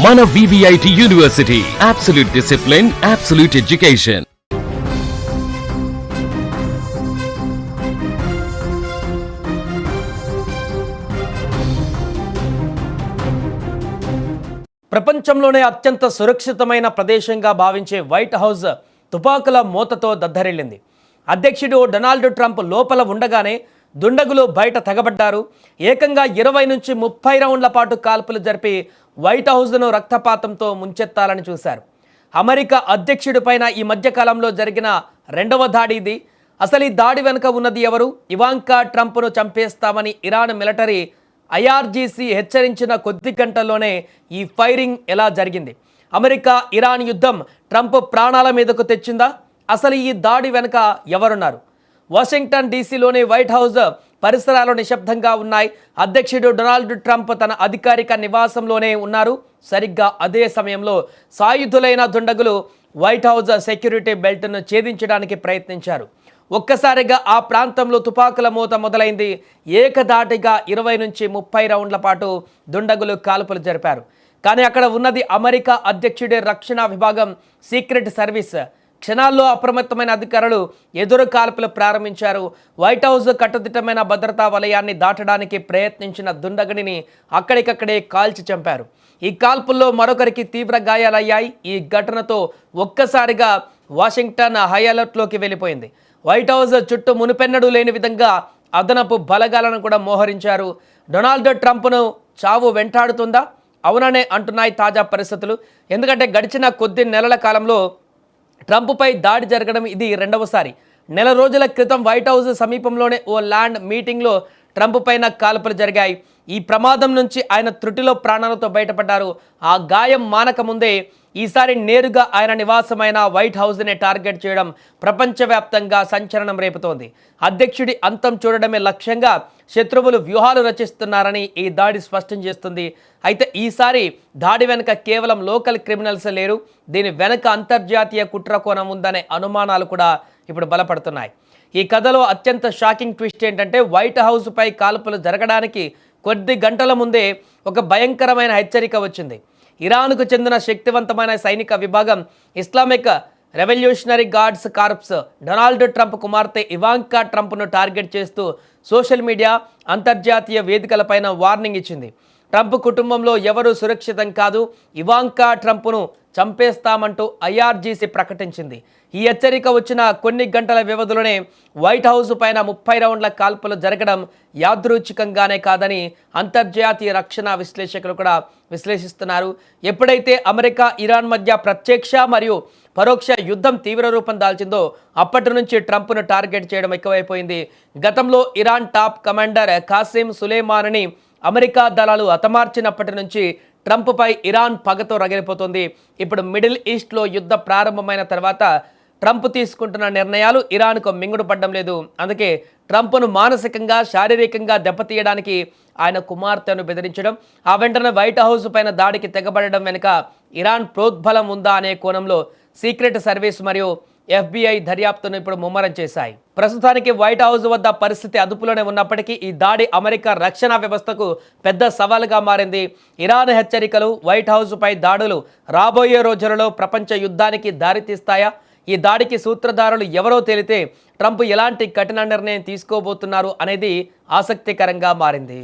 మన VVIT university, absolute discipline, absolute education. ప్రపంచంలోనే అత్యంత సురక్షితమైన ప్రదేశంగా భావించే వైట్ హౌస్ తుపాకుల మూతతో దద్దరిల్లింది. అధ్యక్షుడు డొనాల్డ్ ట్రంప్ లోపల ఉండగానే దుండగులు బయట తెగబడ్డారు. ఏకంగా 20 నుంచి 30 రౌండ్ల పాటు కాల్పులు జరిపి వైట్ హౌస్ను రక్తపాతంతో ముంచెత్తాలని చూశారు. అమెరికా అధ్యక్షుడిపైన ఈ మధ్యకాలంలో జరిగిన రెండవ దాడి ఇది. అసలు ఈ దాడి వెనుక ఉన్నది ఎవరు? ఇవాంకా ట్రంప్ను చంపేస్తామని ఇరాన్ మిలిటరీ IRGC హెచ్చరించిన కొద్ది గంటల్లోనే ఈ ఫైరింగ్ ఎలా జరిగింది? అమెరికా ఇరాన్ యుద్ధం ట్రంప్ ప్రాణాల మీదకు తెచ్చిందా? అసలు ఈ దాడి వెనుక ఎవరున్నారు? వాషింగ్టన్ డీసీలోని వైట్ హౌస్ పరిసరాలు నిశ్శబ్దంగా ఉన్నాయి. అధ్యక్షుడు డొనాల్డ్ ట్రంప్ తన అధికారిక నివాసంలోనే ఉన్నారు. సరిగ్గా అదే సమయంలో సాయుధులైన దుండగులు వైట్ హౌస్ సెక్యూరిటీ బెల్ట్ను ఛేదించడానికి ప్రయత్నించారు. ఒక్కసారిగా ఆ ప్రాంతంలో తుపాకుల మూత మొదలైంది. ఏకధాటిగా 20 నుంచి 30 రౌండ్ల పాటు దుండగులు కాల్పులు జరిపారు. కానీ అక్కడ ఉన్నది అమెరికా అధ్యక్షుడి రక్షణ విభాగం, సీక్రెట్ సర్వీస్. క్షణాల్లో అప్రమత్తమైన అధికారులు ఎదురు కాల్పులు ప్రారంభించారు. వైట్ హౌస్ కట్టుదిట్టమైన భద్రతా వలయాన్ని దాటడానికి ప్రయత్నించిన దుండగుడిని అక్కడికక్కడే కాల్చి చంపారు. ఈ కాల్పుల్లో మరొకరికి తీవ్ర గాయాలయ్యాయి. ఈ ఘటనతో ఒక్కసారిగా వాషింగ్టన్ హై అలర్ట్లోకి వెళ్ళిపోయింది. వైట్ హౌస్ చుట్టూ మునుపెన్నడూ లేని విధంగా అదనపు బలగాలను కూడా మోహరించారు. డొనాల్డ్ ట్రంప్ను చావు వెంటాడుతుందా? అవుననే అంటున్నాయి తాజా పరిస్థితులు. ఎందుకంటే గడిచిన కొద్ది నెలల కాలంలో ట్రంప్పై దాడి జరగడం ఇది రెండవసారి. నెల రోజుల క్రితం వైట్ హౌస్ సమీపంలోనే ఓ ల్యాండ్ మీటింగ్లో ట్రంప్ పైన కాల్పులు జరిగాయి. ఈ ప్రమాదం నుంచి ఆయన త్రుటిలో ప్రాణాలతో బయటపడ్డారు. ఆ గాయం మానక ముందే ఈసారి నేరుగా ఆయన నివాసమైన వైట్ హౌస్ని టార్గెట్ చేయడం ప్రపంచవ్యాప్తంగా సంచలనం రేపుతోంది. అధ్యక్షుడి అంతం చూడడమే లక్ష్యంగా శత్రువులు వ్యూహాలు రచిస్తున్నారని ఈ దాడి స్పష్టం చేస్తుంది. అయితే ఈసారి దాడి వెనుక కేవలం లోకల్ క్రిమినల్స్ లేరు. దీని వెనుక అంతర్జాతీయ కుట్ర కోణం ఉందనే అనుమానాలు కూడా ఇప్పుడు బలపడుతున్నాయి. ఈ కథలో అత్యంత షాకింగ్ ట్విస్ట్ ఏంటంటే వైట్ హౌస్పై కాల్పులు జరగడానికి కొద్ది గంటల ముందే ఒక భయంకరమైన హెచ్చరిక వచ్చింది. ఇరాన్కు చెందిన శక్తివంతమైన సైనిక విభాగం Islamic revolutionary guards corps Donald Trump కుమార్తె ఇవాంకా ట్రంప్ను టార్గెట్ చేస్తూ సోషల్ మీడియా, అంతర్జాతీయ వేదికలపైన వార్నింగ్ ఇచ్చింది. ట్రంప్ కుటుంబంలో ఎవరూ సురక్షితం కాదు, ఇవాంకా ట్రంప్ను చంపేస్తామంటూ IRGC ప్రకటించింది. ఈ హెచ్చరిక వచ్చిన కొన్ని గంటల వ్యవధిలోనే వైట్ హౌస్ పైన 30 రౌండ్ల కాల్పులు జరగడం యాదృచ్ఛికంగానే కాదని అంతర్జాతీయ రక్షణ విశ్లేషకులు కూడా విశ్లేషిస్తున్నారు. ఎప్పుడైతే అమెరికా ఇరాన్ మధ్య ప్రత్యక్ష మరియు పరోక్ష యుద్ధం తీవ్ర రూపం దాల్చిందో అప్పటి నుంచి ట్రంప్ను టార్గెట్ చేయడం ఎక్కువైపోయింది. గతంలో ఇరాన్ టాప్ కమాండర్ కాసిం సులేమానీని అమెరికా దళాలు హతమార్చినప్పటి నుంచి ట్రంప్పై ఇరాన్ పగతో రగిలిపోతుంది. ఇప్పుడు మిడిల్ ఈస్ట్లో యుద్ధ ప్రారంభమైన తర్వాత ట్రంప్ తీసుకుంటున్న నిర్ణయాలు ఇరాన్కు మింగుడు పడడం లేదు. అందుకే ట్రంప్ను మానసికంగా, శారీరకంగా దెబ్బతీయడానికి ఆయన కుమార్తెను బెదిరించడం, ఆ వెంటనే వైట్ హౌస్ పైన దాడికి తెగబడడం వెనుక ఇరాన్ ప్రోద్బలం ఉందా అనే కోణంలో సీక్రెట్ సర్వీస్ మరియు FBI దర్యాప్తును ఇప్పుడు ముమ్మరం చేశాయి. ప్రస్తుతానికి వైట్ హౌస్ వద్ద పరిస్థితి అదుపులోనే ఉన్నప్పటికీ ఈ దాడి అమెరికా రక్షణ వ్యవస్థకు పెద్ద సవాలుగా మారింది. ఇరాన్ హెచ్చరికలు, వైట్ హౌస్పై దాడులు రాబోయే రోజులలో ప్రపంచ యుద్ధానికి దారితీస్తాయా? ఈ దాడికి సూత్రధారులు ఎవరో తేలితే ట్రంప్ ఎలాంటి కఠిన నిర్ణయం తీసుకోబోతున్నారు అనేది ఆసక్తికరంగా మారింది.